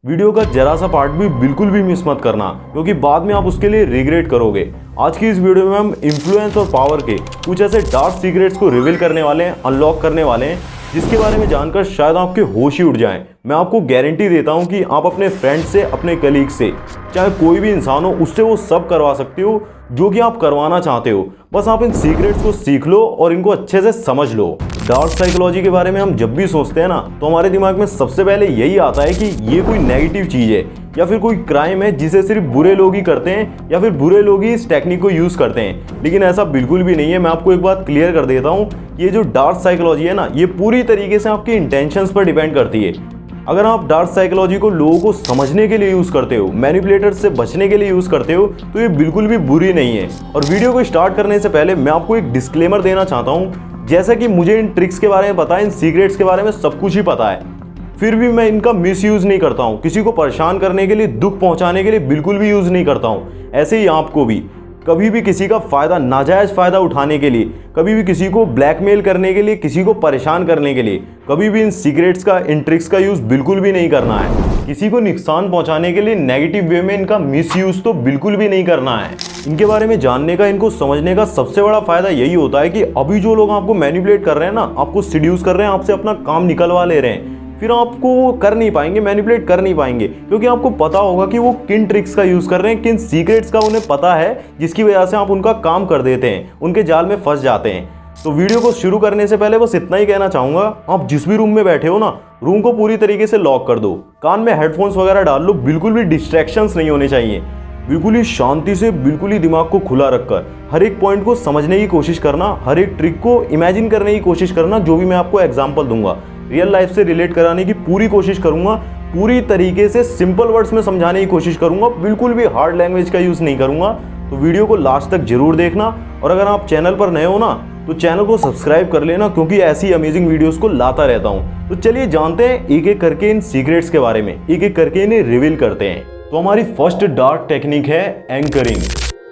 Video का जरा सा पार्ट भी बिल्कुल भी मिस मत करना, क्योंकि बाद में आप उसके लिए रिग्रेट करोगे। आज की इस वीडियो में हम इन्फ्लुएंस और पावर के कुछ ऐसे डार्क सीक्रेट्स को रिवील करने वाले हैं, अनलॉक करने वाले हैं, जिसके बारे में जानकर शायद आपके होश ही उड़ जाएं। मैं आपको गारंटी देता हूं कि आप अपने फ्रेंड से, अपने कलीग से, चाहे कोई भी इंसान हो, उससे वो सब करवा सकते हो जो कि आप करवाना चाहते हो। बस आप इन सीक्रेट्स को सीख लो और इनको अच्छे से समझ लो। डार्क साइकोलॉजी के बारे में हम जब भी सोचते हैं ना, तो हमारे दिमाग में सबसे पहले यही आता है कि ये कोई नेगेटिव चीज़ है या फिर कोई क्राइम है जिसे सिर्फ बुरे लोग ही करते हैं या फिर बुरे लोग ही इस टेक्निक को यूज़ करते हैं। लेकिन ऐसा बिल्कुल भी नहीं है। मैं आपको एक बात क्लियर कर देता हूँ, ये जो डार्क साइकोलॉजी है ना, ये पूरी तरीके से आपके इंटेंशंस पर डिपेंड करती है। अगर आप डार्क साइकोलॉजी को लोगों को समझने के लिए यूज़ करते हो, मैनिपुलेटर्स से बचने के लिए यूज़ करते हो, तो ये बिल्कुल भी बुरी नहीं है। और वीडियो को स्टार्ट करने से पहले मैं आपको एक डिस्क्लेमर देना चाहता हूँ। जैसा कि मुझे इन ट्रिक्स के बारे में पता है, इन सीक्रेट्स के बारे में सब कुछ ही पता है, फिर भी मैं इनका मिसयूज़ नहीं करता हूँ। किसी को परेशान करने के लिए, दुख पहुँचाने के लिए बिल्कुल भी यूज़ नहीं करता हूँ। ऐसे ही आपको भी कभी भी किसी का फ़ायदा, नाजायज़ फ़ायदा उठाने के लिए, कभी भी किसी को ब्लैकमेल करने के लिए, किसी को परेशान करने के लिए, कभी भी इन सीक्रेट्स का, इन ट्रिक्स का यूज़ बिल्कुल भी नहीं करना है। किसी को नुकसान पहुंचाने के लिए नेगेटिव वे में इनका मिसयूज़ तो बिल्कुल भी नहीं करना है। इनके बारे में जानने का, इनको समझने का सबसे बड़ा फ़ायदा यही होता है कि अभी जो लोग आपको मैनिपुलेट कर रहे हैं ना, आपको सीड्यूस कर रहे हैं, आपसे अपना काम निकलवा ले रहे हैं, फिर आपको वो कर नहीं पाएंगे, मैनिपुलेट कर नहीं पाएंगे, क्योंकि आपको पता होगा कि वो किन ट्रिक्स का यूज़ कर रहे हैं, किन सीक्रेट्स का उन्हें पता है, जिसकी वजह से आप उनका काम कर देते हैं, उनके जाल में फंस जाते हैं। तो वीडियो को शुरू करने से पहले बस इतना ही कहना चाहूँगा, आप जिस भी रूम में बैठे हो ना, रूम को पूरी तरीके से लॉक कर दो, कान में हेडफोन्स वगैरह डाल लो, बिल्कुल भी डिस्ट्रैक्शंस नहीं होने चाहिए। बिल्कुल ही शांति से, बिल्कुल ही दिमाग को खुला रखकर हर एक पॉइंट को समझने की कोशिश करना, हर एक ट्रिक को इमेजिन करने की कोशिश करना। जो भी मैं आपको एग्जाम्पल दूंगा, रियल लाइफ से रिलेट कराने की पूरी कोशिश करूंगा, पूरी तरीके से सिंपल वर्ड्स में समझाने की कोशिश करूंगा, बिल्कुल भी हार्ड लैंग्वेज का यूज़ नहीं करूंगा। तो वीडियो को लास्ट तक जरूर देखना, और अगर आप चैनल पर नए हो ना, तो चैनल को सब्सक्राइब कर लेना, क्योंकि ऐसी अमेजिंग वीडियोस को लाता रहता हूं। तो चलिए जानते हैं एक एक करके इन सीक्रेट्स के बारे में, एक एक करके इन्हें रिवील करते हैं। तो हमारी फर्स्ट डार्क टेक्निक है एंकरिंग।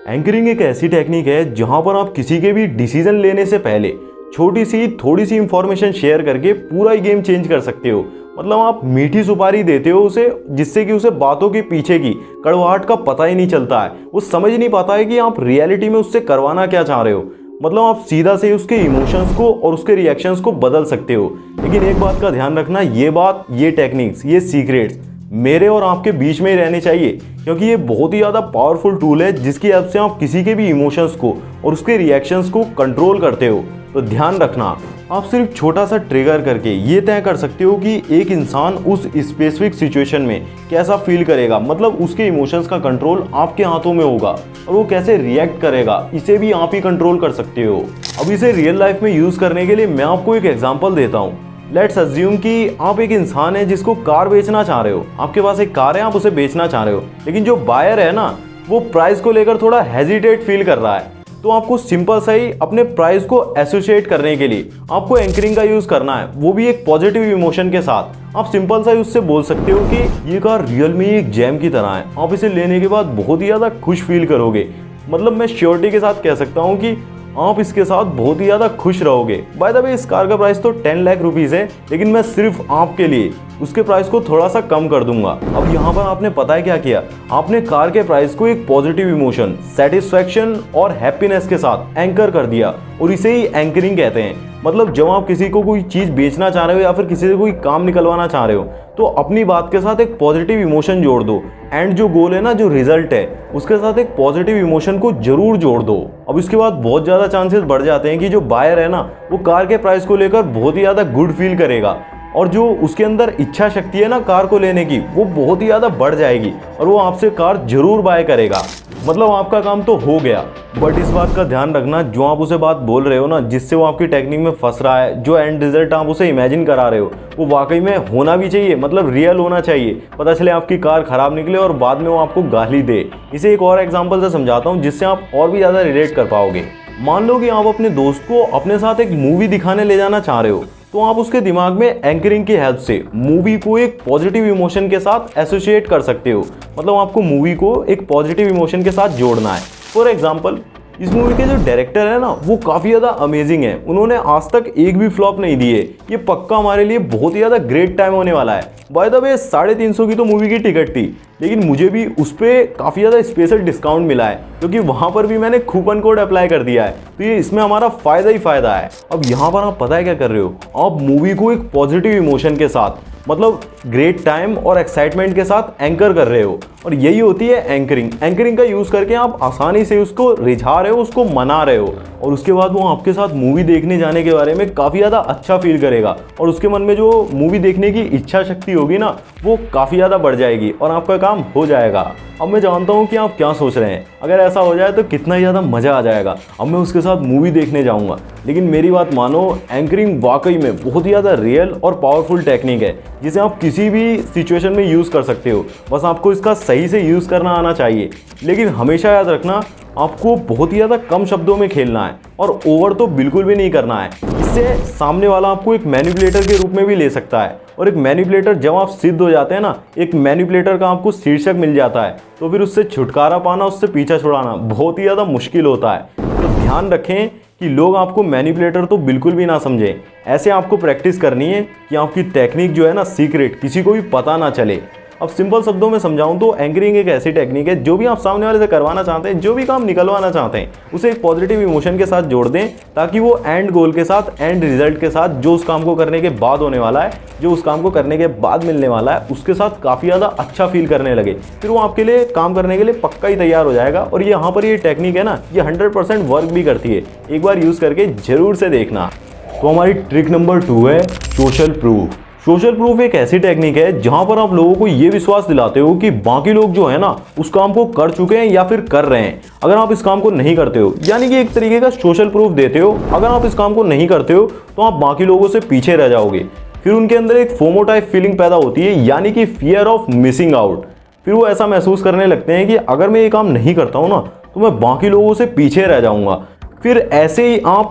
एंकरिंग एक ऐसी टेक्निक है जहां पर आप किसी के भी डिसीजन लेने से पहले छोटी सी, थोड़ी सी इंफॉर्मेशन शेयर करके पूरा ही गेम चेंज कर सकते हो। मतलब आप मीठी सुपारी देते हो उसे, जिससे कि उसे बातों के पीछे की कड़वाहट का पता ही नहीं चलता है। वो समझ नहीं पाता है कि आप रियलिटी में उससे करवाना क्या चाह रहे हो। मतलब आप सीधा से उसके इमोशंस को और उसके रिएक्शंस को बदल सकते हो। लेकिन एक बात का ध्यान रखना, ये टेक्निक्स, ये सीक्रेट्स मेरे और आपके बीच में ही रहने चाहिए, क्योंकि ये बहुत ही ज़्यादा पावरफुल टूल है, जिसकी हेल्प से आप किसी के भी इमोशंस को और उसके रिएक्शंस को कंट्रोल करते हो। तो ध्यान रखना, आप सिर्फ छोटा सा ट्रिगर करके ये तय कर सकते हो कि एक इंसान उस स्पेसिफिक सिचुएशन में कैसा फील करेगा। मतलब उसके इमोशंस का कंट्रोल आपके हाथों में होगा, और वो कैसे रिएक्ट करेगा, इसे भी आप ही कंट्रोल कर सकते हो। अब इसे रियल लाइफ में यूज़ करने के लिए मैं आपको एक एग्जाम्पल देता हूँ। लेट्स अज्यूम कि आप एक इंसान है जिसको कार बेचना चाह रहे हो। आपके पास एक कार है, आप उसे बेचना चाह रहे हो, लेकिन जो बायर है ना, वो प्राइस को लेकर थोड़ा हेजिटेट फील कर रहा है। तो आपको सिंपल सा ही अपने प्राइस को एसोसिएट करने के लिए आपको एंकरिंग का यूज़ करना है, वो भी एक पॉजिटिव इमोशन के साथ। आप सिंपल सा ही उससे बोल सकते हो कि ये कार रियल में एक जेम की तरह है, आप इसे लेने के बाद बहुत ही ज़्यादा खुश फील करोगे। मतलब मैं श्योरिटी के साथ कह सकता हूँ कि आप इसके साथ बहुत ही ज़्यादा खुश रहोगे। बाय द वे, इस कार का प्राइस तो 10 लाख रुपीज़ है, लेकिन मैं सिर्फ आपके लिए उसके प्राइस को थोड़ा सा कम कर दूंगा। अब यहाँ पर आपने पता है क्या किया, आपने कार के प्राइस को एक पॉजिटिव इमोशन, सेटिस्फैक्शन और हैप्पीनेस के साथ एंकर कर दिया, और इसे ही एंकरिंग कहते हैं। मतलब जब आप किसी को कोई चीज़ बेचना चाह रहे हो या फिर किसी से कोई काम निकलवाना चाह रहे हो, तो अपनी बात के साथ एक पॉजिटिव इमोशन जोड़ दो, एंड जो गोल है ना, जो रिजल्ट है, उसके साथ एक पॉजिटिव इमोशन को जरूर जोड़ दो। अब इसके बाद बहुत ज़्यादा चांसेस बढ़ जाते हैं कि जो बायर है ना, वो कार के प्राइस को लेकर बहुत ही ज़्यादा गुड फील करेगा, और जो उसके अंदर इच्छा शक्ति है ना कार को लेने की, वो बहुत ही ज़्यादा बढ़ जाएगी, और वो आपसे कार जरूर बाय करेगा। मतलब आपका काम तो हो गया। बट इस बात का ध्यान रखना, जो आप उसे बात बोल रहे हो ना, जिससे वो आपकी टेक्निक में फंस रहा है, जो एंड रिजल्ट आप उसे इमेजिन करा रहे हो, वो वाकई में होना भी चाहिए। मतलब रियल होना चाहिए। पता चले आपकी कार खराब निकले और बाद में वो आपको गाली दे। इसे एक और एग्जाम्पल से समझाता हूँ, जिससे आप और भी ज़्यादा रिलेट कर पाओगे। मान लो कि आप अपने दोस्त को अपने साथ एक मूवी दिखाने ले जाना चाह रहे हो, तो आप उसके दिमाग में एंकरिंग की हेल्प से मूवी को एक पॉजिटिव इमोशन के साथ एसोसिएट कर सकते हो। मतलब आपको मूवी को एक पॉजिटिव इमोशन के साथ जोड़ना है। फॉर एग्जांपल, इस मूवी के जो डायरेक्टर है ना वो काफ़ी ज़्यादा अमेजिंग है। उन्होंने आज तक एक भी फ्लॉप नहीं दी है। ये पक्का हमारे लिए बहुत ही ज़्यादा ग्रेट टाइम होने वाला है। बाय द वे 350 की तो मूवी की टिकट थी, लेकिन मुझे भी उस पर काफ़ी ज़्यादा स्पेशल डिस्काउंट मिला है, क्योंकि वहाँ पर भी मैंने कूपन कोड अप्लाई कर दिया है। तो ये इसमें हमारा फ़ायदा ही फ़ायदा है। अब यहाँ पर आप पता है क्या कर रहे हो, आप मूवी को एक पॉजिटिव इमोशन के साथ, मतलब ग्रेट टाइम और एक्साइटमेंट के साथ एंकर कर रहे हो। और यही होती है एंकरिंग। एंकरिंग का यूज़ करके आप आसानी से उसको रिझा रहे हो, उसको मना रहे हो, और उसके बाद वो आपके साथ मूवी देखने जाने के बारे में काफ़ी ज़्यादा अच्छा फील करेगा, और उसके मन में जो मूवी देखने की इच्छा शक्ति होगी ना वो काफ़ी ज़्यादा बढ़ जाएगी और आपका काम हो जाएगा। अब मैं जानता हूँ कि आप क्या सोच रहे हैं, अगर ऐसा हो जाए तो कितना ही ज़्यादा मज़ा आ जाएगा, अब मैं उसके साथ मूवी देखने जाऊँगा। लेकिन मेरी बात मानो, एंकरिंग वाकई में बहुत ही ज़्यादा रियल और पावरफुल टेक्निक है, जिसे आप किसी भी सिचुएशन में यूज़ कर सकते हो। बस आपको इसका सही से यूज़ करना आना चाहिए। लेकिन हमेशा याद रखना, आपको बहुत ही ज़्यादा कम शब्दों में खेलना है और ओवर तो बिल्कुल भी नहीं करना है। इससे सामने वाला आपको एक मैनिपुलेटर के रूप में भी ले सकता है, और एक मैनिपुलेटर जब आप सिद्ध हो जाते हैं ना, एक मैनिपुलेटर का आपको शीर्षक मिल जाता है, तो फिर उससे छुटकारा पाना, उससे पीछा छुड़ाना बहुत ही ज़्यादा मुश्किल होता है। तो ध्यान रखें कि लोग आपको मैनिपुलेटर तो बिल्कुल भी ना समझें। ऐसे आपको प्रैक्टिस करनी है कि आपकी टेक्निक जो है ना सीक्रेट, किसी को भी पता ना चले। अब सिंपल शब्दों में समझाऊं तो एंकरिंग एक ऐसी टेक्निक है, जो भी आप सामने वाले से करवाना चाहते हैं, जो भी काम निकलवाना चाहते हैं, उसे एक पॉजिटिव इमोशन के साथ जोड़ दें, ताकि वो एंड गोल के साथ, एंड रिजल्ट के साथ, जो उस काम को करने के बाद होने वाला है, जो उस काम को करने के बाद मिलने वाला है, उसके साथ काफ़ी ज़्यादा अच्छा फील करने लगे। फिर वो आपके लिए काम करने के लिए पक्का ही तैयार हो जाएगा। और ये यहाँ पर ये टेक्निक है ना, ये 100% वर्क भी करती है। एक बार यूज़ करके ज़रूर से देखना। तो हमारी ट्रिक नंबर 2 है सोशल प्रूफ। सोशल प्रूफ एक ऐसी टेक्निक है जहां पर आप लोगों को यह विश्वास दिलाते हो कि बाकी लोग जो है ना उस काम को कर चुके हैं या फिर कर रहे हैं। अगर आप इस काम को नहीं करते हो, यानी कि एक तरीके का सोशल प्रूफ देते हो, अगर आप इस काम को नहीं करते हो तो आप बाकी लोगों से पीछे रह जाओगे। फिर उनके अंदर एक फोमो टाइप फीलिंग पैदा होती है, यानी कि फियर ऑफ मिसिंग आउट। फिर वो ऐसा महसूस करने लगते हैं कि अगर मैं ये काम नहीं करता हूँ ना तो मैं बाकी लोगों से पीछे रह जाऊंगा। फिर ऐसे ही आप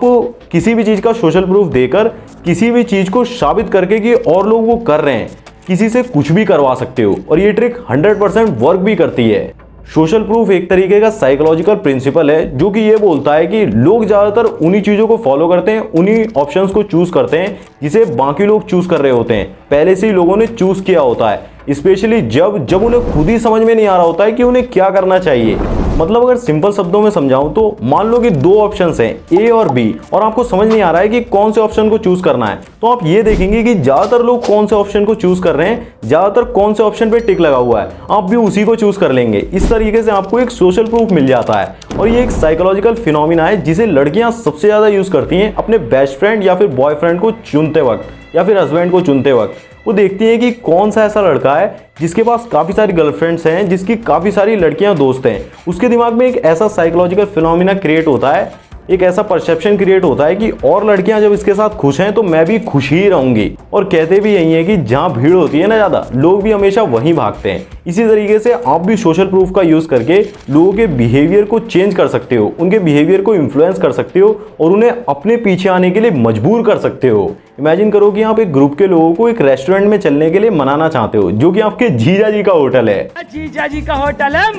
किसी भी चीज़ का सोशल प्रूफ देकर, किसी भी चीज़ को साबित करके कि और लोग वो कर रहे हैं, किसी से कुछ भी करवा सकते हो। और ये ट्रिक 100% वर्क भी करती है। सोशल प्रूफ एक तरीके का साइकोलॉजिकल प्रिंसिपल है, जो कि ये बोलता है कि लोग ज़्यादातर उन्हीं चीज़ों को फॉलो करते हैं, उन्हीं ऑप्शंस को चूज़ करते हैं जिसे बाकी लोग चूज़ कर रहे होते हैं, पहले से ही लोगों ने चूज़ किया होता है। स्पेशली जब उन्हें खुद ही समझ में नहीं आ रहा होता है कि उन्हें क्या करना चाहिए। मतलब अगर सिंपल शब्दों में समझाऊं तो मान लो कि 2 ऑप्शंस हैं, ए और बी, और आपको समझ नहीं आ रहा है कि कौन से ऑप्शन को चूज करना है, तो आप ये देखेंगे कि ज्यादातर लोग कौन से ऑप्शन को चूज कर रहे हैं, ज्यादातर कौन से ऑप्शन पे टिक लगा हुआ है, आप भी उसी को चूज कर लेंगे। इस तरीके से आपको एक सोशल प्रूफ मिल जाता है। और ये एक साइकोलॉजिकल फिनोमिना है जिसे लड़कियां सबसे ज्यादा यूज करती हैं अपने बेस्ट फ्रेंड या फिर बॉयफ्रेंड को चुनते वक्त, या फिर हस्बैंड को चुनते वक्त। वो देखती हैं कि कौन सा ऐसा लड़का है जिसके पास काफ़ी सारी गर्लफ्रेंड्स हैं, जिसकी काफ़ी सारी लड़कियां दोस्त हैं। उसके दिमाग में एक ऐसा साइकोलॉजिकल फिनोमिना क्रिएट होता है, एक ऐसा परसेप्शन क्रिएट होता है कि और लड़कियां जब इसके साथ खुश हैं तो मैं भी खुश ही रहूंगी। और कहते भी यही है कि जहां भीड़ होती है ना ज़्यादा, लोग भी हमेशा वहीं भागते हैं। इसी तरीके से आप भी सोशल प्रूफ का यूज़ करके लोगों के बिहेवियर को चेंज कर सकते हो, उनके बिहेवियर को इन्फ्लुएंस कर सकते हो और उन्हें अपने पीछे आने के लिए मजबूर कर सकते हो। इमेजिन करो कि आप एक ग्रुप के लोगों को एक रेस्टोरेंट में चलने के लिए मनाना चाहते हो, जो कि आपके जीजा जी का होटल है। जीजा जी का होटल है,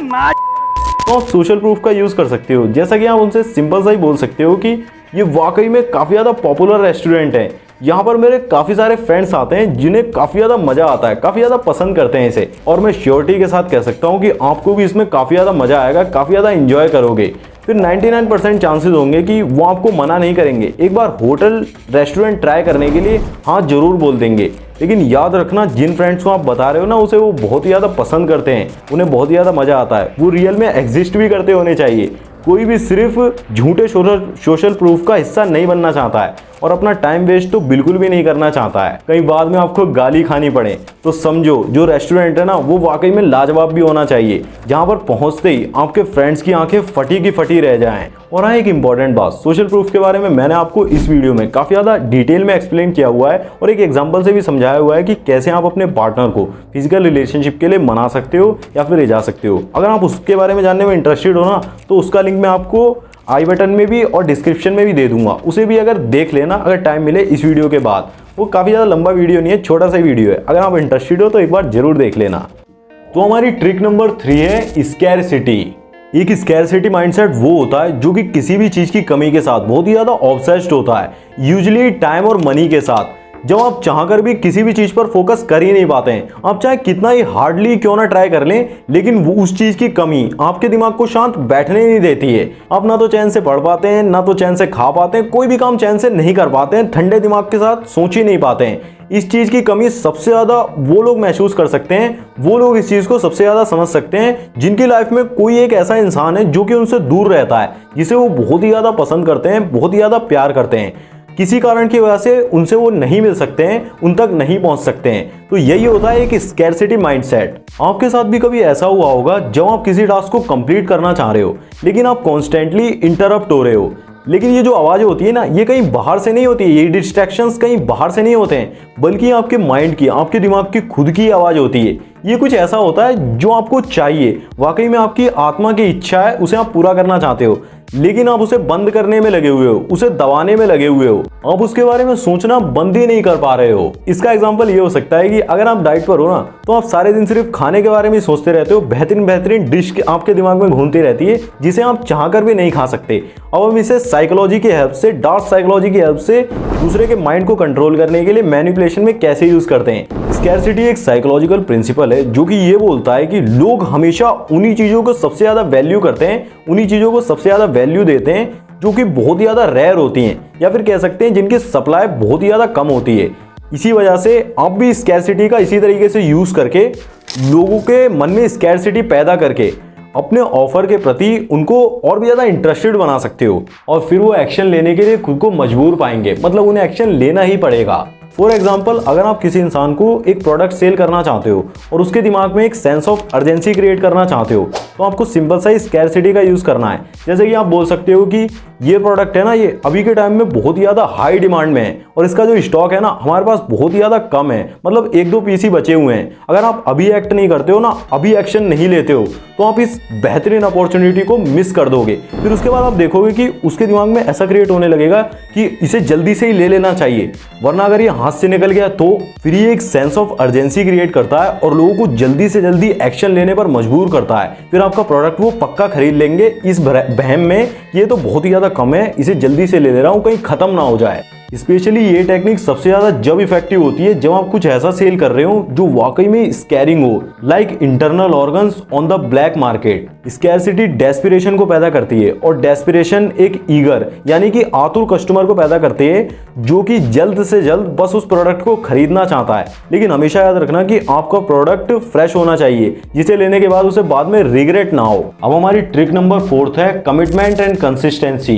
तो आप सोशल प्रूफ का यूज़ कर सकते हो। जैसा कि आप उनसे सिंपल सा ही बोल सकते हो कि ये वाकई में काफ़ी ज़्यादा पॉपुलर रेस्टोरेंट है, यहाँ पर मेरे काफ़ी सारे फ्रेंड्स आते हैं जिन्हें काफ़ी ज़्यादा मज़ा आता है, काफ़ी ज़्यादा पसंद करते हैं इसे, और मैं श्योरिटी के साथ कह सकता हूँ कि आपको भी इसमें काफ़ी ज़्यादा मज़ा आएगा, काफ़ी ज़्यादा इंजॉय करोगे। फिर 99% चांसेस होंगे कि वो आपको मना नहीं करेंगे, एक बार होटल रेस्टोरेंट ट्राई करने के लिए हाँ ज़रूर बोल देंगे। लेकिन याद रखना, जिन फ्रेंड्स को आप बता रहे हो ना उसे वो बहुत ही ज़्यादा पसंद करते हैं, उन्हें बहुत ही ज़्यादा मज़ा आता है, वो रियल में एग्जिस्ट भी करते होने चाहिए। कोई भी सिर्फ झूठे सोशल प्रूफ का हिस्सा नहीं बनना चाहता है और अपना टाइम वेस्ट तो बिल्कुल भी नहीं करना चाहता है। कहीं बाद में आपको गाली खानी पड़े तो समझो जो रेस्टोरेंट है ना वो वाकई में लाजवाब भी होना चाहिए, जहां पर पहुंचते ही आपके फ्रेंड्स की आंखें फटी की फटी रह जाएं। और हाँ, एक इंपॉर्टेंट बात, सोशल प्रूफ के बारे में मैंने आपको इस वीडियो में काफ़ी ज़्यादा डिटेल में एक्सप्लेन किया हुआ है और एक एग्जाम्पल से भी समझाया हुआ है कि कैसे आप अपने पार्टनर को फिजिकल रिलेशनशिप के लिए मना सकते हो या फिर ले जा सकते हो। अगर आप उसके बारे में जानने में इंटरेस्टेड हो ना तो उसका लिंक मैं आपको आई बटन में भी और डिस्क्रिप्शन में भी दे दूंगा, उसे भी अगर देख लेना अगर टाइम मिले इस वीडियो के बाद। वो काफ़ी ज़्यादा लंबा वीडियो नहीं है, छोटा सा वीडियो है, अगर आप इंटरेस्टेड हो तो एक बार जरूर देख लेना। तो हमारी ट्रिक नंबर 3 है स्कैरसिटी। एक स्कैरसिटी माइंडसेट वो होता है जो कि किसी भी चीज की कमी के साथ बहुत ही ज्यादा ऑब्सेस्ड होता है, यूजुअली टाइम और मनी के साथ। जब आप चाहकर भी किसी भी चीज पर फोकस कर ही नहीं पाते हैं, आप चाहे कितना ही हार्डली क्यों ना ट्राई कर लें, लेकिन वो उस चीज की कमी आपके दिमाग को शांत बैठने नहीं देती है। आप ना तो चैन से पढ़ पाते हैं, ना तो चैन से खा पाते हैं, कोई भी काम चैन से नहीं कर पाते हैं, ठंडे दिमाग के साथ सोच ही नहीं पाते हैं। इस चीज की कमी सबसे ज्यादा वो लोग महसूस कर सकते हैं, वो लोग इस चीज को सबसे ज्यादा समझ सकते हैं जिनकी लाइफ में कोई एक ऐसा इंसान है जो कि उनसे दूर रहता है, जिसे वो बहुत ही ज्यादा पसंद करते हैं, बहुत ही ज्यादा प्यार करते हैं। किसी कारण की वजह से उनसे वो नहीं मिल सकते हैं, उन तक नहीं पहुंच सकते हैं। तो यही होता है एक स्कैरसिटी माइंडसेट। आपके साथ भी कभी ऐसा हुआ होगा जब आप किसी टास्क को कंप्लीट करना चाह रहे हो, लेकिन आप कॉन्स्टेंटली इंटरप्ट हो रहे हो। लेकिन ये जो आवाज़ होती है ना, ये कहीं बाहर से नहीं होती है, ये डिस्ट्रैक्शंस कहीं बाहर से नहीं होते हैं, बल्कि आपके माइंड की, आपके दिमाग की खुद की आवाज़ होती है। ये कुछ ऐसा होता है जो आपको चाहिए, वाकई में आपकी आत्मा की इच्छा है, उसे आप पूरा करना चाहते हो, लेकिन आप उसे बंद करने में लगे हुए हो, उसे दबाने में लगे हुए हो, आप उसके बारे में सोचना बंद ही नहीं कर पा रहे हो। इसका एग्जांपल ये हो सकता है कि अगर आप डाइट पर हो ना, तो आप सारे दिन सिर्फ खाने के बारे में सोचते रहते हो, बेहतरीन बेहतरीन डिश आपके दिमाग में घूमती रहती है जिसे आप चाहकर भी नहीं खा सकते। अब हम इसे साइकोलॉजी की हेल्प से, डार्क साइकोलॉजी की हेल्प से दूसरे के माइंड को कंट्रोल करने के लिए मैनिपुलेशन में कैसे यूज करते हैं। स्कैरसिटी एक साइकोलॉजिकल प्रिंसिपल है जो कि ये बोलता है कि लोग हमेशा उन्हीं चीजों को सबसे ज्यादा वैल्यू करते हैं, उन्हीं चीजों को सबसे ज्यादा वैल्यू देते हैं जो कि बहुत ही ज्यादा रेयर होती हैं, या फिर कह सकते हैं जिनकी सप्लाई बहुत ही ज्यादा कम होती है। इसी वजह से आप भी स्कैरसिटी का इसी तरीके से यूज करके लोगों के मन में स्कैरसिटी पैदा करके अपने ऑफर के प्रति उनको और भी ज़्यादा इंटरेस्टेड बना सकते हो, और फिर वो एक्शन लेने के लिए खुद को मजबूर पाएंगे, मतलब उन्हें एक्शन लेना ही पड़ेगा। फॉर एग्जाम्पल, अगर आप किसी इंसान को एक प्रोडक्ट सेल करना चाहते हो और उसके दिमाग में एक सेंस ऑफ अर्जेंसी क्रिएट करना चाहते हो, तो आपको सिंपल सा स्कैरसिटी का यूज़ करना है। जैसे कि आप बोल सकते हो कि ये प्रोडक्ट है ना, ये अभी के टाइम में बहुत ही ज़्यादा हाई डिमांड में है और इसका जो स्टॉक है ना, हमारे पास बहुत ही ज़्यादा कम है, मतलब 1-2 पीस ही बचे हुए हैं। अगर आप अभी एक्ट नहीं करते हो ना, अभी एक्शन नहीं लेते हो, तो आप इस बेहतरीन अपॉर्चुनिटी को मिस कर दोगे। फिर उसके बाद आप देखोगे कि उसके दिमाग में ऐसा क्रिएट होने लगेगा कि इसे जल्दी से ही ले लेना चाहिए, वरना अगर ये हाथ से निकल गया तो। फिर ये एक सेंस ऑफ अर्जेंसी क्रिएट करता है और लोगों को जल्दी से जल्दी एक्शन लेने पर मजबूर करता है। फिर आपका प्रोडक्ट वो पक्का खरीद लेंगे इस बहम में, ये तो बहुत ही ज़्यादा कम है, इसे जल्दी से ले रहा हूँ कहीं ख़त्म ना हो जाए। स्पेशली ये टेक्निक सबसे ज़्यादा जब इफेक्टिव होती है जब आप कुछ ऐसा सेल कर रहे हो जो वाकई में स्कैरिंग हो, like internal organs on the black market. Scarcity desperation को पैदा करती है और डेस्पिरेशन एक ईगर यानी कि आतुर कस्टमर को पैदा करती है जो कि जल्द से जल्द बस उस प्रोडक्ट को खरीदना चाहता है। लेकिन हमेशा याद रखना कि आपका प्रोडक्ट फ्रेश होना चाहिए, जिसे लेने के बाद उसे बाद में रिग्रेट ना हो। अब हमारी ट्रिक नंबर 4 है कमिटमेंट एंड कंसिस्टेंसी।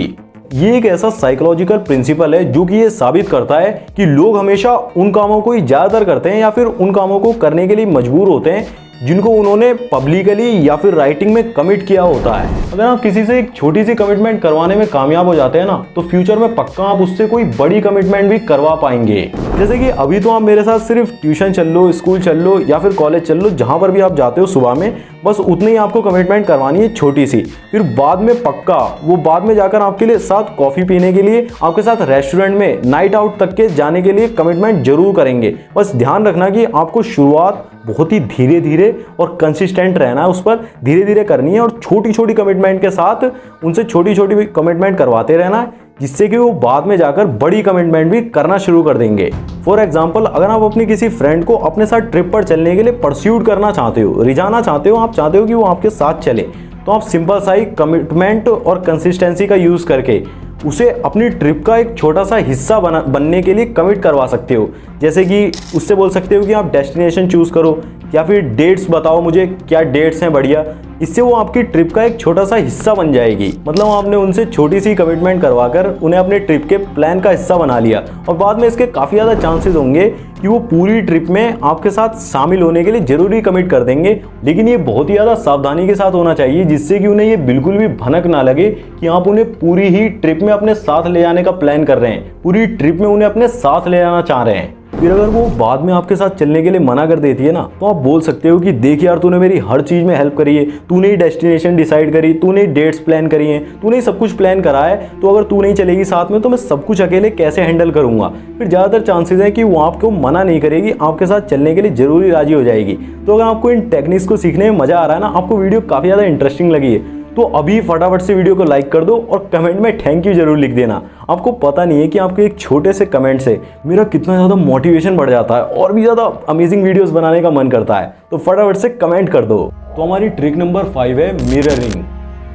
ये एक ऐसा साइकोलॉजिकल प्रिंसिपल है जो कि ये साबित करता है कि लोग हमेशा उन कामों को ही ज़्यादातर करते हैं या फिर उन कामों को करने के लिए मजबूर होते हैं जिनको उन्होंने पब्लिकली या फिर राइटिंग में कमिट किया होता है। अगर आप किसी से एक छोटी सी कमिटमेंट करवाने में कामयाब हो जाते हैं ना, तो फ्यूचर में पक्का आप उससे कोई बड़ी कमिटमेंट भी करवा पाएंगे। जैसे कि अभी तो आप मेरे साथ सिर्फ ट्यूशन चल लो, स्कूल चल लो या फिर कॉलेज चल लो, जहाँ पर भी आप जाते हो सुबह में, बस उतनी ही आपको कमिटमेंट करवानी है छोटी सी। फिर बाद में पक्का वो बाद में जाकर आपके लिए साथ कॉफ़ी पीने के लिए, आपके साथ रेस्टोरेंट में नाइट आउट तक के जाने के लिए कमिटमेंट जरूर करेंगे। बस ध्यान रखना कि आपको शुरुआत बहुत ही धीरे धीरे और कंसिस्टेंट रहना है, उस पर धीरे धीरे करनी है और छोटी छोटी कमिटमेंट के साथ उनसे छोटी छोटी कमिटमेंट करवाते रहना है, जिससे कि वो बाद में जाकर बड़ी कमिटमेंट भी करना शुरू कर देंगे। फॉर एग्जाम्पल, अगर आप अपनी किसी फ्रेंड को अपने साथ ट्रिप पर चलने के लिए परस्यूट करना चाहते हो, रिझाना चाहते हो, आप चाहते हो कि वो आपके साथ चले, तो आप सिंपल सा ही कमिटमेंट और कंसिस्टेंसी का यूज़ करके उसे अपनी ट्रिप का एक छोटा सा हिस्सा बनने के लिए कमिट करवा सकते हो। जैसे कि उससे बोल सकते हो कि आप डेस्टिनेशन चूज़ करो या फिर डेट्स बताओ मुझे क्या डेट्स हैं बढ़िया। इससे वो आपकी ट्रिप का एक छोटा सा हिस्सा बन जाएगी। मतलब आपने उनसे छोटी सी कमिटमेंट करवाकर उन्हें अपने ट्रिप के प्लान का हिस्सा बना लिया और बाद में इसके काफ़ी ज़्यादा चांसेस होंगे कि वो पूरी ट्रिप में आपके साथ शामिल होने के लिए ज़रूरी कमिट कर देंगे। लेकिन ये बहुत ही ज़्यादा सावधानी के साथ होना चाहिए, जिससे कि उन्हें ये बिल्कुल भी भनक ना लगे कि आप उन्हें पूरी ही ट्रिप में अपने साथ ले जाने का प्लान कर रहे हैं, पूरी ट्रिप में उन्हें अपने साथ ले जाना चाह रहे हैं। फिर अगर वो बाद में आपके साथ चलने के लिए मना कर देती है ना, तो आप बोल सकते हो कि देख यार, तूने मेरी हर चीज़ में हेल्प करी है, तूने ही डेस्टिनेशन डिसाइड करी, तूने डेट्स प्लान करी हैं, तूने ही सब कुछ प्लान करा है, तो अगर तू नहीं चलेगी साथ में तो मैं सब कुछ अकेले कैसे हैंडल करूँगा। फिर ज़्यादातर चांसेस हैं कि वो आपको मना नहीं करेगी, आपके साथ चलने के लिए ज़रूरी राजी हो जाएगी। तो अगर आपको इन टेक्निक्स को सीखने में मज़ा आ रहा है ना, आपको वीडियो काफ़ी ज़्यादा इंटरेस्टिंग लगी है, तो अभी फटाफट से वीडियो को लाइक कर दो और कमेंट में थैंक यू जरूर लिख देना। आपको पता नहीं है कि आपके एक छोटे से कमेंट से मेरा कितना ज़्यादा मोटिवेशन बढ़ जाता है और भी ज़्यादा अमेजिंग वीडियोस बनाने का मन करता है। तो फटाफट से कमेंट कर दो। तो हमारी ट्रिक नंबर 5 है मिररिंग।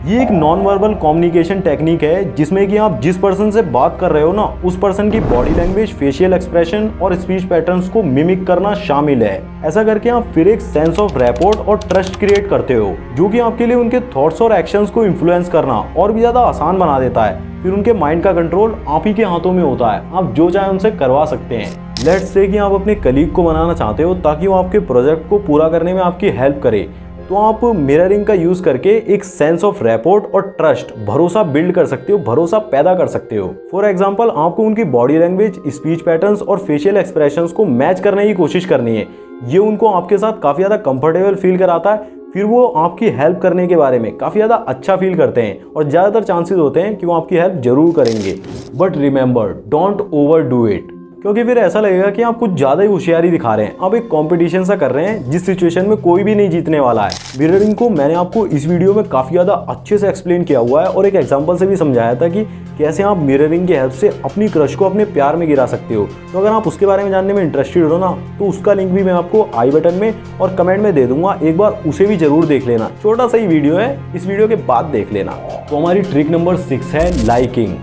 ये एक नॉन वर्बल कम्युनिकेशन टेक्निक है जिसमें कि आप जिस पर्सन से बात कर रहे हो ना, उस पर्सन की बॉडी लैंग्वेज, फेशियल एक्सप्रेशन और स्पीच पैटर्न्स को मिमिक करना शामिल है। ऐसा करके आप फिर एक सेंस ऑफ रैपोर्ट और ट्रस्ट क्रिएट करते हो, जो कि आपके लिए उनके थॉट्स और एक्शंस को इन्फ्लुएंस करना और भी ज़्यादा आसान बना देता है। फिर उनके माइंड का कंट्रोल आप ही के हाथों में होता है, आप जो चाहे उनसे करवा सकते हैं। लेट्स से कि आप अपने कलीग को बनाना चाहते हो ताकि वो आपके प्रोजेक्ट को पूरा करने में आपकी हेल्प करे, तो आप मिररिंग का यूज करके एक सेंस ऑफ रैपोर्ट और ट्रस्ट, भरोसा बिल्ड कर सकते हो, भरोसा पैदा कर सकते हो। फॉर एग्जांपल, आपको उनकी बॉडी लैंग्वेज, स्पीच पैटर्न्स और फेशियल एक्सप्रेशंस को मैच करने की कोशिश करनी है। ये उनको आपके साथ काफ़ी ज़्यादा कंफर्टेबल फील कराता है। फिर वो आपकी हेल्प करने के बारे में काफ़ी ज़्यादा अच्छा फील करते हैं और ज़्यादातर चांसेस होते हैं कि वो आपकी हेल्प जरूर करेंगे। But remember, don't over do it, क्योंकि फिर ऐसा लगेगा कि आप कुछ ज़्यादा ही होशियारी दिखा रहे हैं, आप एक कंपटीशन सा कर रहे हैं जिस सिचुएशन में कोई भी नहीं जीतने वाला है। मिररिंग को मैंने आपको इस वीडियो में काफ़ी ज़्यादा अच्छे से एक्सप्लेन किया हुआ है और एक एग्जांपल से भी समझाया था कि कैसे आप मिररिंग की हेल्प से अपनी क्रश को अपने प्यार में गिरा सकते हो। तो अगर आप उसके बारे में जानने में इंटरेस्टेड हो ना, तो उसका लिंक भी मैं आपको आई बटन में और कमेंट में दे दूंगा, एक बार उसे भी जरूर देख लेना। छोटा सा ही वीडियो है, इस वीडियो के बाद देख लेना। तो हमारी ट्रिक नंबर 6 है लाइकिंग।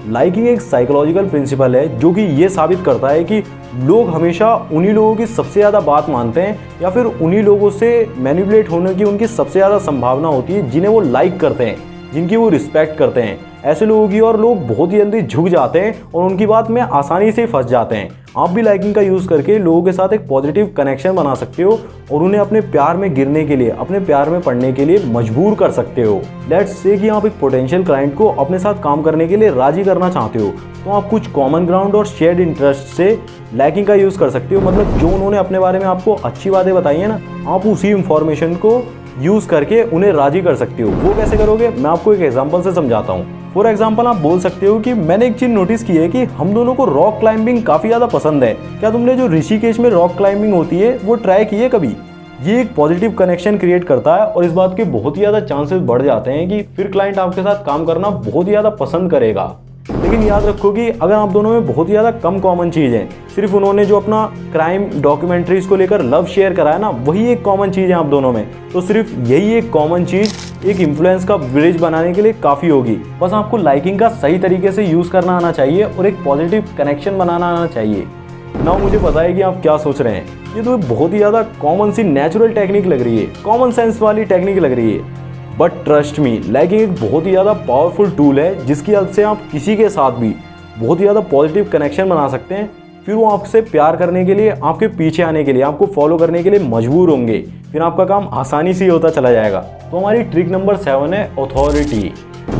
लाइकिंग एक साइकोलॉजिकल प्रिंसिपल है जो कि ये साबित करता है कि लोग हमेशा उन्हीं लोगों की सबसे ज़्यादा बात मानते हैं या फिर उन्हीं लोगों से मैनिपुलेट होने की उनकी सबसे ज़्यादा संभावना होती है जिन्हें वो लाइक करते हैं, जिनकी वो रिस्पेक्ट करते हैं। ऐसे लोगों की और लोग बहुत ही जल्दी झुक जाते हैं और उनकी बात में आसानी से फंस जाते हैं। आप भी लाइकिंग का यूज़ करके लोगों के साथ एक पॉजिटिव कनेक्शन बना सकते हो और उन्हें अपने प्यार में गिरने के लिए, अपने प्यार में पड़ने के लिए मजबूर कर सकते हो। लेट्स से कि आप एक पोटेंशियल क्लाइंट को अपने साथ काम करने के लिए राजी करना चाहते हो, तो आप कुछ कॉमन ग्राउंड और शेयर्ड इंटरेस्ट से लाइकिंग का यूज़ कर सकते हो। मतलब जो उन्होंने अपने बारे में आपको अच्छी बातें बताई है ना, आप उसी इंफॉर्मेशन को यूज़ करके उन्हें राजी कर सकते हो। वो कैसे करोगे, मैं आपको एक एग्जांपल से समझाता हूँ। फॉर एग्जांपल, आप बोल सकते हो कि मैंने एक चीज़ नोटिस की है कि हम दोनों को रॉक क्लाइंबिंग काफ़ी ज़्यादा पसंद है। क्या तुमने जो ऋषिकेश में रॉक क्लाइंबिंग होती है वो ट्राई की है कभी? ये एक पॉजिटिव कनेक्शन क्रिएट करता है और इस बात के बहुत ही ज़्यादा चांसेस बढ़ जाते हैं कि फिर क्लाइंट आपके साथ काम करना बहुत ही ज़्यादा पसंद करेगा। लेकिन याद रखो कि अगर आप दोनों में बहुत ही ज़्यादा कम कॉमन चीज़ है, सिर्फ उन्होंने जो अपना क्राइम डॉक्यूमेंट्रीज को लेकर लव शेयर करा है ना, वही एक कॉमन चीज़ है आप दोनों में, तो सिर्फ यही एक कॉमन चीज़ एक इन्फ्लुएंस का ब्रिज बनाने के लिए काफ़ी होगी। बस आपको लाइकिंग का सही तरीके से यूज़ करना आना चाहिए और एक पॉजिटिव कनेक्शन बनाना आना चाहिए ना। मुझे पता है कि आप क्या सोच रहे हैं, ये तो बहुत ही ज़्यादा कॉमन सी नेचुरल टेक्निक लग रही है, कॉमन सेंस वाली टेक्निक लग रही है। बट ट्रस्ट मी, लाइकिंग एक बहुत ही ज़्यादा पावरफुल टूल है जिसकी हेल्प से आप किसी के साथ भी बहुत ही ज़्यादा पॉजिटिव कनेक्शन बना सकते हैं। फिर वो आपसे प्यार करने के लिए, आपके पीछे आने के लिए, आपको फॉलो करने के लिए मजबूर होंगे। फिर आपका काम आसानी से होता चला जाएगा। तो हमारी ट्रिक नंबर 7 है अथॉरिटी।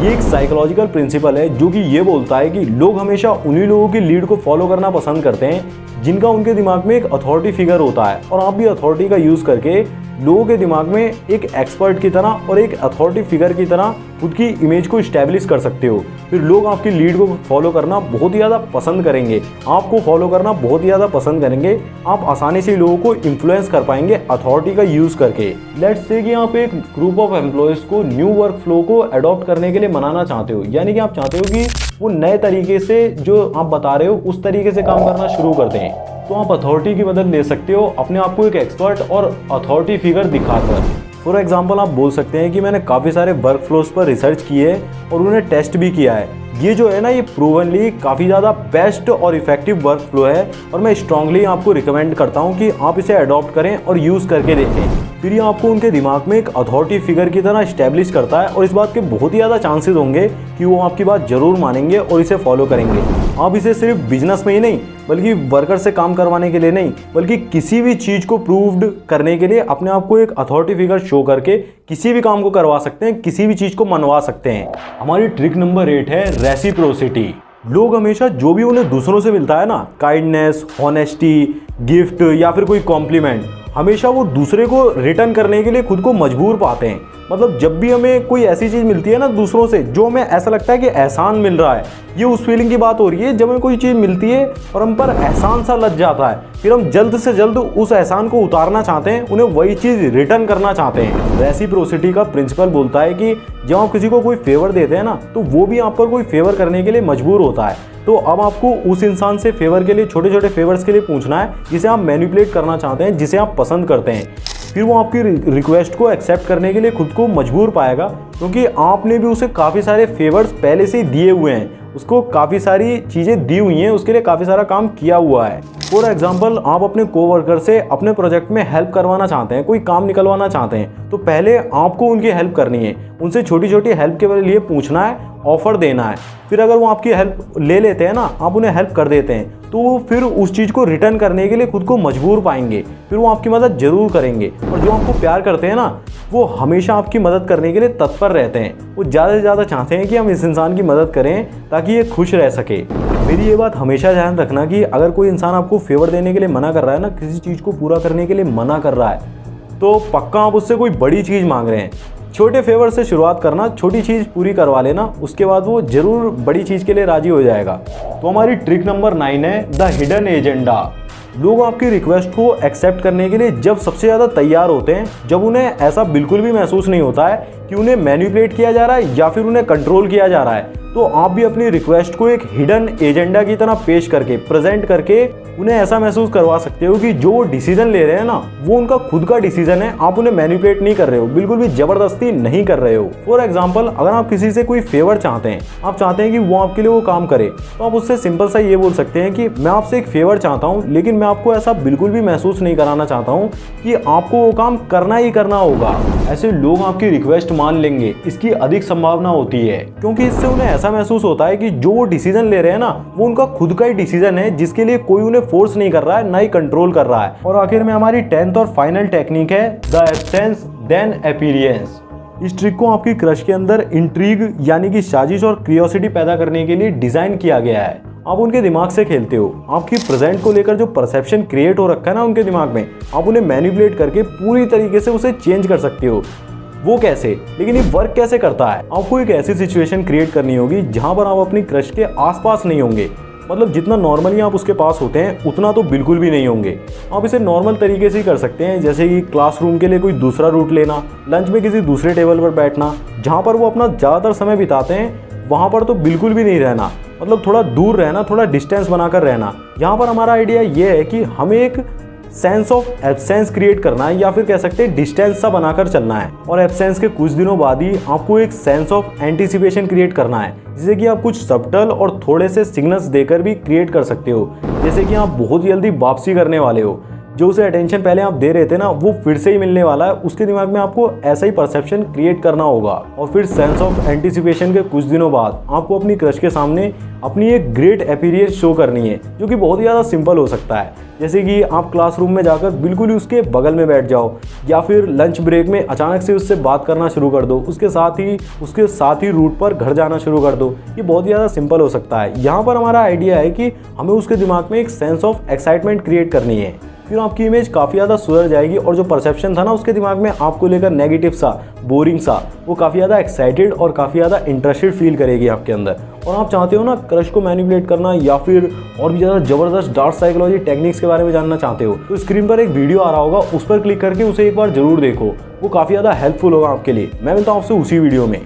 ये एक साइकोलॉजिकल प्रिंसिपल है जो कि ये बोलता है कि लोग हमेशा उन्हीं लोगों की लीड को फॉलो करना पसंद करते हैं जिनका उनके दिमाग में एक अथॉरिटी फिगर होता है। और आप भी अथॉरिटी का यूज़ करके लोगों के दिमाग में एक एक्सपर्ट की तरह और एक अथॉरिटी फिगर की तरह खुद की इमेज को इस्टेब्लिश कर सकते हो। फिर लोग आपकी लीड को फॉलो करना बहुत ही ज़्यादा पसंद करेंगे, आपको फॉलो करना बहुत ही ज़्यादा पसंद करेंगे। आप आसानी से लोगों को इन्फ्लुएंस कर पाएंगे अथॉरिटी का यूज़ करके। लेट्स से कि आप एक ग्रुप ऑफ एम्प्लॉयज़ को न्यू वर्क फ्लो को अडॉप्ट करने के लिए मनाना चाहते हो, यानी कि आप चाहते हो कि वो नए तरीके से जो आप बता रहे हो उस तरीके से काम करना शुरू कर दें। तो आप अथॉरिटी की मदद ले सकते हो अपने आप को एक एक्सपर्ट और अथॉरिटी फिगर दिखाकर। फॉर एग्जांपल, आप बोल सकते हैं कि मैंने काफ़ी सारे वर्क फ्लोज पर रिसर्च किए और उन्हें टेस्ट भी किया है। ये जो है ना, ये प्रूवनली काफ़ी ज़्यादा बेस्ट और इफेक्टिव वर्क फ्लो है और मैं स्ट्रांगली आपको रिकमेंड करता हूँ कि आप इसे अडॉप्ट करें और यूज़ करके देखें। फिर ये आपको उनके दिमाग में एक अथॉरिटी फिगर की तरह इस्टेब्लिश करता है और इस बात के बहुत ही ज़्यादा चांसेस होंगे कि वो आपकी बात ज़रूर मानेंगे और इसे फॉलो करेंगे। आप इसे सिर्फ बिजनेस में ही नहीं, बल्कि वर्कर से काम करवाने के लिए नहीं, बल्कि किसी भी चीज़ को प्रूव्ड करने के लिए अपने आप को एक अथॉरिटी फिगर शो करके किसी भी काम को करवा सकते हैं, किसी भी चीज़ को मनवा सकते हैं। हमारी ट्रिक नंबर 8 है रेसिप्रोसिटी। लोग हमेशा जो भी उन्हें दूसरों से मिलता है ना, काइंडनेस, ऑनेस्टी, गिफ्ट या फिर कोई कॉम्प्लीमेंट, हमेशा वो दूसरे को रिटर्न करने के लिए खुद को मजबूर पाते हैं। मतलब जब भी हमें कोई ऐसी चीज़ मिलती है ना दूसरों से, जो हमें ऐसा लगता है कि एहसान मिल रहा है, ये उस फीलिंग की बात हो रही है जब हमें कोई चीज़ मिलती है और हम पर एहसान सा लग जाता है, फिर हम जल्द से जल्द उस एहसान को उतारना चाहते हैं, उन्हें वही चीज़ रिटर्न करना चाहते हैं। रेसिप्रोसिटी का प्रिंसिपल बोलता है कि जब आप किसी को कोई फेवर देते हैं ना, तो वो भी आप पर कोई फेवर करने के लिए मजबूर होता है। तो अब आपको उस इंसान से फेवर के लिए, छोटे छोटे फेवर्स के लिए पूछना है जिसे आप मैनिपुलेट करना चाहते हैं, जिसे आप पसंद करते हैं। फिर वो आपकी रिक्वेस्ट को एक्सेप्ट करने के लिए खुद को मजबूर पाएगा, क्योंकि आपने भी उसे काफ़ी सारे फेवर्स पहले से ही दिए हुए हैं, उसको काफ़ी सारी चीज़ें दी हुई हैं, उसके लिए काफ़ी सारा काम किया हुआ है। फॉर एग्जाम्पल, आप अपने कोवर्कर से अपने प्रोजेक्ट में हेल्प करवाना चाहते हैं, कोई काम निकलवाना चाहते हैं, तो पहले आपको उनकी हेल्प करनी है, उनसे छोटी छोटी हेल्प के लिए पूछना है, ऑफर देना है। फिर अगर वो आपकी हेल्प ले लेते हैं ना, आप उन्हें हेल्प कर देते हैं, तो वो फिर उस चीज़ को रिटर्न करने के लिए खुद को मजबूर पाएंगे, फिर वो आपकी मदद जरूर करेंगे। और जो आपको प्यार करते हैं ना, वो हमेशा आपकी मदद करने के लिए तत्पर रहते हैं। वो ज़्यादा से ज़्यादा चाहते हैं कि हम इस इंसान की मदद करें ताकि ये खुश रह सके। मेरी ये बात हमेशा ध्यान रखना कि अगर कोई इंसान आपको फेवर देने के लिए मना कर रहा है ना, किसी चीज़ को पूरा करने के लिए मना कर रहा है, तो पक्का आप उससे कोई बड़ी चीज़ मांग रहे हैं। छोटे फेवर से शुरुआत करना, छोटी चीज़ पूरी करवा लेना, उसके बाद वो जरूर बड़ी चीज़ के लिए राजी हो जाएगा। तो हमारी ट्रिक नंबर 9 है द हिडन एजेंडा। लोग आपकी रिक्वेस्ट को एक्सेप्ट करने के लिए जब सबसे ज़्यादा तैयार होते हैं, जब उन्हें ऐसा बिल्कुल भी महसूस नहीं होता है कि उन्हें मैनिपुलेट किया जा रहा है या फिर उन्हें कंट्रोल किया जा रहा है, तो आप भी अपनी रिक्वेस्ट को एक हिडन एजेंडा की तरह पेश करके, प्रेजेंट करके उन्हें ऐसा महसूस करवा सकते हो कि जो वो डिसीजन ले रहे हैं ना, वो उनका खुद का डिसीजन है, आप उन्हें मैनिपुलेट नहीं कर रहे हो, बिल्कुल भी जबरदस्ती नहीं कर रहे हो। फॉर एग्जाम्पल, अगर आप किसी से कोई फेवर चाहते हैं, आप चाहते हैं कि वो आपके लिए वो काम करे, तो आप उससे सिंपल सा ये बोल सकते हैं कि मैं आपसे एक फेवर चाहता हूँ, लेकिन मैं आपको ऐसा बिल्कुल भी महसूस नहीं कराना चाहता हूँ कि आपको वो काम करना ही करना होगा। ऐसे लोग आपकी रिक्वेस्ट मान लेंगे, इसकी अधिक संभावना होती है, क्योंकि इससे उन्हें ऐसा महसूस होता है कि जो वो डिसीजन ले रहे हैं ना, वो उनका खुद का ही डिसीजन है, जिसके लिए कोई उन्हें फोर्स नहीं कर रहा है, ना ही कंट्रोल कर रहा है। और आखिर में हमारी 10th और फाइनल टेक्निक है द एब्सेंस देन अपीयरेंस। इस ट्रिक को आपकी क्रश के अंदर इंट्रीग यानी कि साजिश और क्यूरियोसिटी पैदा करने के लिए डिजाइन किया गया है। आप उनके दिमाग से खेलते हो, आपकी प्रेजेंट को लेकर जो परसेप्शन क्रिएट हो रखा है ना उनके दिमाग में, आप उन्हें मैनिपुलेट करके पूरी तरीके से उसे चेंज कर सकते हो। वो कैसे, लेकिन ये वर्क कैसे करता है? आपको एक ऐसी सिचुएशन क्रिएट करनी होगी जहां पर आप अपनी क्रश के आसपास नहीं होंगे। मतलब जितना नॉर्मली आप उसके पास होते हैं उतना तो बिल्कुल भी नहीं होंगे। आप इसे नॉर्मल तरीके से ही कर सकते हैं, जैसे कि क्लासरूम के लिए कोई दूसरा रूट लेना, लंच में किसी दूसरे टेबल पर बैठना, जहाँ पर वो अपना ज़्यादातर समय बिताते हैं, वहाँ पर तो बिल्कुल भी नहीं रहना। मतलब थोड़ा दूर रहना, थोड़ा डिस्टेंस बनाकर रहना। यहाँ पर हमारा आइडिया ये है कि हमें एक सेंस ऑफ एब्सेंस क्रिएट करना है, या फिर कह सकते हैं डिस्टेंस सा बनाकर चलना है। और एब्सेंस के कुछ दिनों बाद ही आपको एक सेंस ऑफ एंटीसिपेशन क्रिएट करना है, जिसे कि आप कुछ सब्टल और थोड़े से सिग्नल्स देकर भी क्रिएट कर सकते हो। जैसे कि आप बहुत जल्दी वापसी करने वाले हो, जो उसे अटेंशन पहले आप दे रहे थे ना, वो फिर से ही मिलने वाला है। उसके दिमाग में आपको ऐसा ही परसेप्शन क्रिएट करना होगा। और फिर सेंस ऑफ एंटीसिपेशन के कुछ दिनों बाद आपको अपनी क्रश के सामने अपनी एक ग्रेट अपीयरेंस शो करनी है, जो कि बहुत ही ज़्यादा सिंपल हो सकता है। जैसे कि आप क्लासरूम में जाकर बिल्कुल ही उसके बगल में बैठ जाओ, या फिर लंच ब्रेक में अचानक से उससे बात करना शुरू कर दो, उसके साथ ही रूट पर घर जाना शुरू कर दो। ये बहुत ही ज़्यादा सिंपल हो सकता है। यहाँ पर हमारा आइडिया है कि हमें उसके दिमाग में एक सेंस ऑफ एक्साइटमेंट क्रिएट करनी है, फिर आपकी इमेज काफ़ी ज़्यादा सुधर जाएगी और जो परसेप्शन था ना उसके दिमाग में आपको लेकर नेगेटिव सा, बोरिंग सा, वो काफ़ी ज़्यादा एक्साइटेड और काफ़ी ज़्यादा इंटरेस्टेड फील करेगी आपके अंदर। और आप चाहते हो ना क्रश को मैनिपुलेट करना, या फिर और भी ज़्यादा ज़बरदस्त डार्क साइकोलॉजी टेक्निक्स के बारे में जानना चाहते हो, तो स्क्रीन पर एक वीडियो आ रहा होगा, उस पर क्लिक करके उसे एक बार जरूर देखो। वो काफ़ी ज़्यादा हेल्पफुल होगा आपके लिए। मैं मिलता हूँ आपसे उसी वीडियो में।